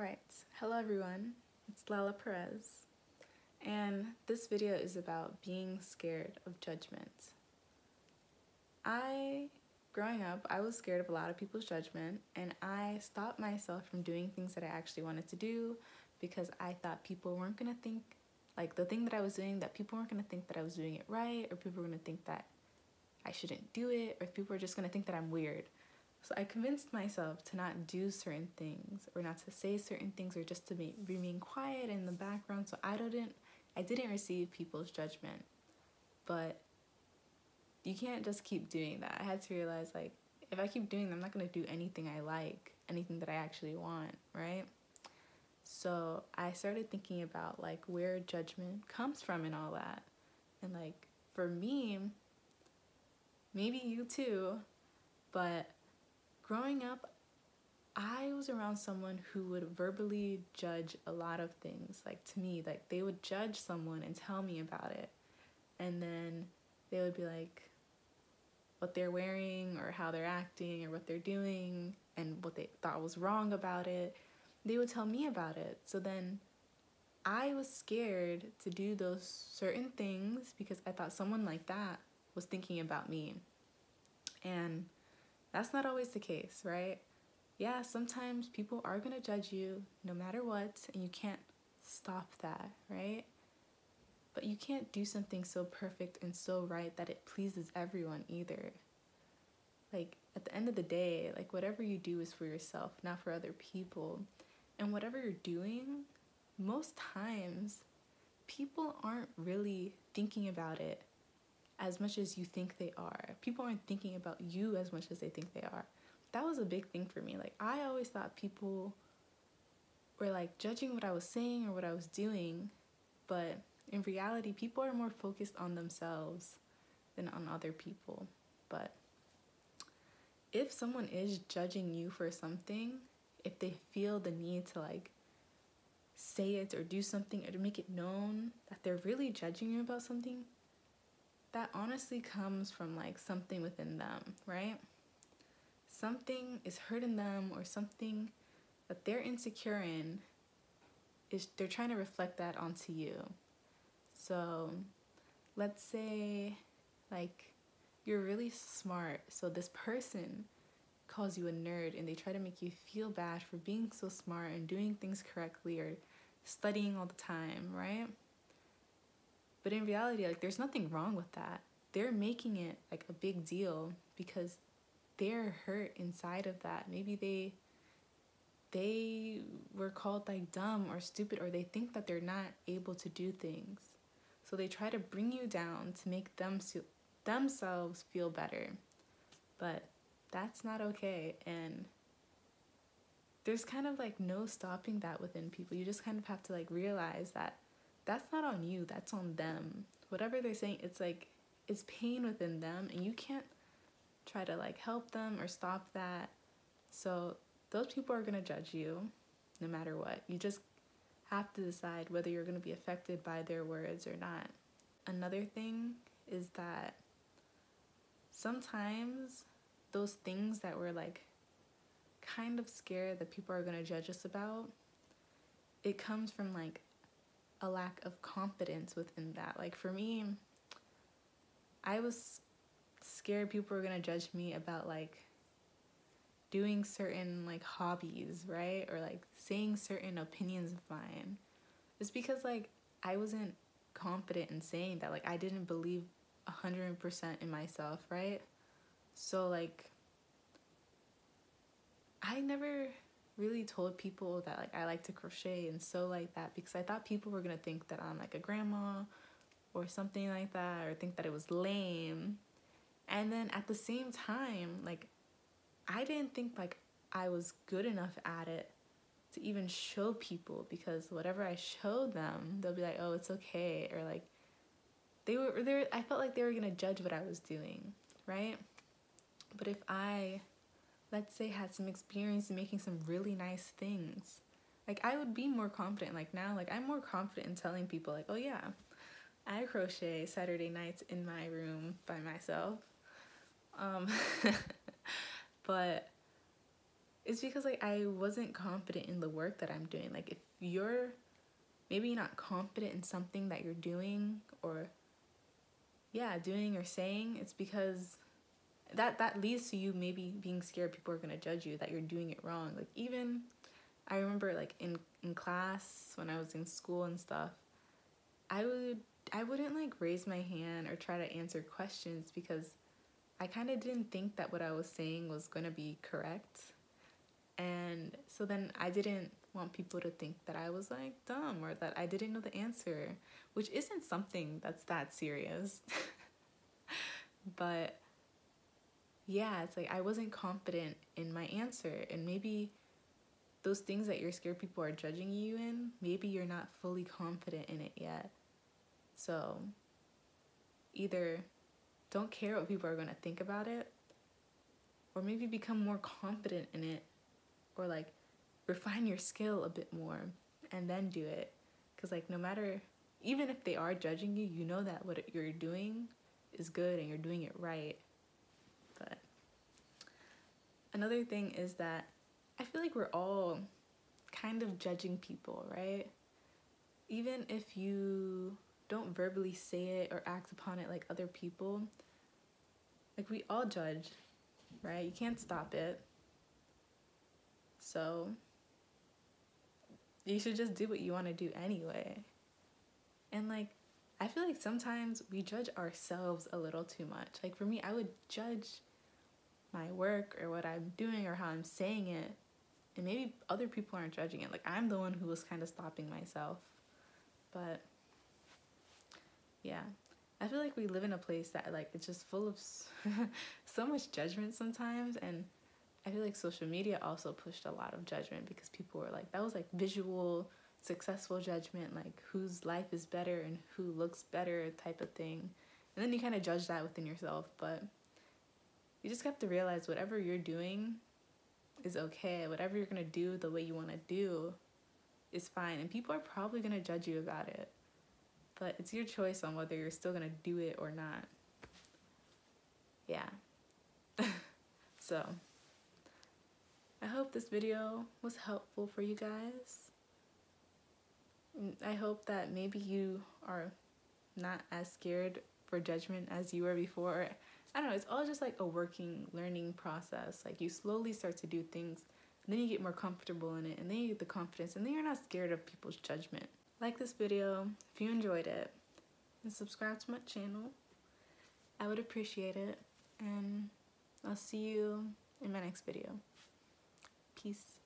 Alright, hello everyone, it's Lala Perez, and this video is about being scared of judgment. Growing up, I was scared of a lot of people's judgment, and I stopped myself from doing things that I actually wanted to do because I thought people weren't going to think, like the thing that I was doing, that people weren't going to think that I was doing it right, or people were going to think that I shouldn't do it, or people were just going to think that I'm weird. So I convinced myself to not do certain things or not to say certain things or just to remain quiet in the background so I didn't receive people's judgment. But you can't just keep doing that. I had to realize, like, if I keep doing that, I'm not going to do anything I like, anything that I actually want, right? So I started thinking about, like, where judgment comes from and all that. And, like, for me, maybe you too, but growing up, I was around someone who would verbally judge a lot of things. Like, to me, like, they would judge someone and tell me about it. And then they would be like, what they're wearing or how they're acting or what they're doing and what they thought was wrong about it. They would tell me about it. So then I was scared to do those certain things because I thought someone like that was thinking about me. And that's not always the case, right? Yeah, sometimes people are going to judge you no matter what, and you can't stop that, right? But you can't do something so perfect and so right that it pleases everyone either. Like, at the end of the day, like, whatever you do is for yourself, not for other people. And whatever you're doing, most times, people aren't really thinking about it as much as you think they are. People aren't thinking about you as much as they think they are. That was a big thing for me. Like, I always thought people were, like, judging what I was saying or what I was doing, but in reality, people are more focused on themselves than on other people. But if someone is judging you for something, if they feel the need to, like, say it or do something or to make it known that they're really judging you about something, that honestly comes from, like, something within them, right? Something is hurting them or something that they're insecure in, they're trying to reflect that onto you. So let's say, like, you're really smart, so this person calls you a nerd and they try to make you feel bad for being so smart and doing things correctly or studying all the time, right? But in reality, like, there's nothing wrong with that. They're making it, like, a big deal because they're hurt inside of that. Maybe they were called, like, dumb or stupid, or they think that they're not able to do things. So they try to bring you down to make themselves feel better. But that's not okay. And there's kind of, like, no stopping that within people. You just kind of have to, like, realize that that's not on you, that's on them. Whatever they're saying, it's like, it's pain within them, and you can't try to, like, help them or stop that. So those people are gonna judge you no matter what. You just have to decide whether you're gonna be affected by their words or not. Another thing is that sometimes those things that we're, like, kind of scared that people are gonna judge us about, it comes from, like, a lack of confidence within that. Like, for me, I was scared people were gonna judge me about, like, doing certain, like, hobbies, right? Or, like, saying certain opinions of mine. It's because, like, I wasn't confident in saying that. Like, I didn't believe 100% in myself, right? So, like, I never really told people that, like, I like to crochet and sew like that because I thought people were gonna think that I'm, like, a grandma or something like that, or think that it was lame. And then at the same time, like, I didn't think, like, I was good enough at it to even show people, because whatever I showed them, they'll be like, oh, it's okay, or, like, I felt like they were gonna judge what I was doing, right? But if I, let's say, had some experience in making some really nice things, like, I would be more confident. Like, now, like, I'm more confident in telling people, like, oh yeah, I crochet Saturday nights in my room by myself. But it's because like I wasn't confident in the work that I'm doing. Like if you're maybe not confident in something that you're doing or doing or saying, it's because that leads to you maybe being scared people are going to judge you, that you're doing it wrong. Like even I remember like in class when I was in school and stuff, I wouldn't like raise my hand or try to answer questions because I kind of didn't think that what I was saying was going to be correct. And so then I didn't want people to think that I was like dumb or that I didn't know the answer, which isn't something that's that serious. But yeah, it's like I wasn't confident in my answer, and maybe those things that you're scared people are judging you in, maybe you're not fully confident in it yet. So either don't care what people are going to think about it, or maybe become more confident in it, or like refine your skill a bit more and then do it. Because like no matter, even if they are judging you, you know that what you're doing is good and you're doing it right. But another thing is that I feel like we're all kind of judging people, right? Even if you don't verbally say it or act upon it like other people, like we all judge, right? You can't stop it. So you should just do what you want to do anyway. And like I feel like sometimes we judge ourselves a little too much. Like for me, I would judge my work or what I'm doing or how I'm saying it, and maybe other people aren't judging it. Like I'm the one who was kind of stopping myself. But yeah, I feel like we live in a place that like it's just full of so much judgment sometimes. And I feel like social media also pushed a lot of judgment because people were like, that was like visual successful judgment, like whose life is better and who looks better type of thing. And then you kind of judge that within yourself. But you just have to realize whatever you're doing is okay. Whatever you're going to do the way you want to do is fine. And people are probably going to judge you about it. But it's your choice on whether you're still going to do it or not. Yeah. So I hope this video was helpful for you guys. I hope that maybe you are not as scared for judgment as you were before. I don't know, it's all just like a working, learning process. Like you slowly start to do things, and then you get more comfortable in it, and then you get the confidence, and then you're not scared of people's judgment. Like this video if you enjoyed it, and subscribe to my channel. I would appreciate it, and I'll see you in my next video. Peace.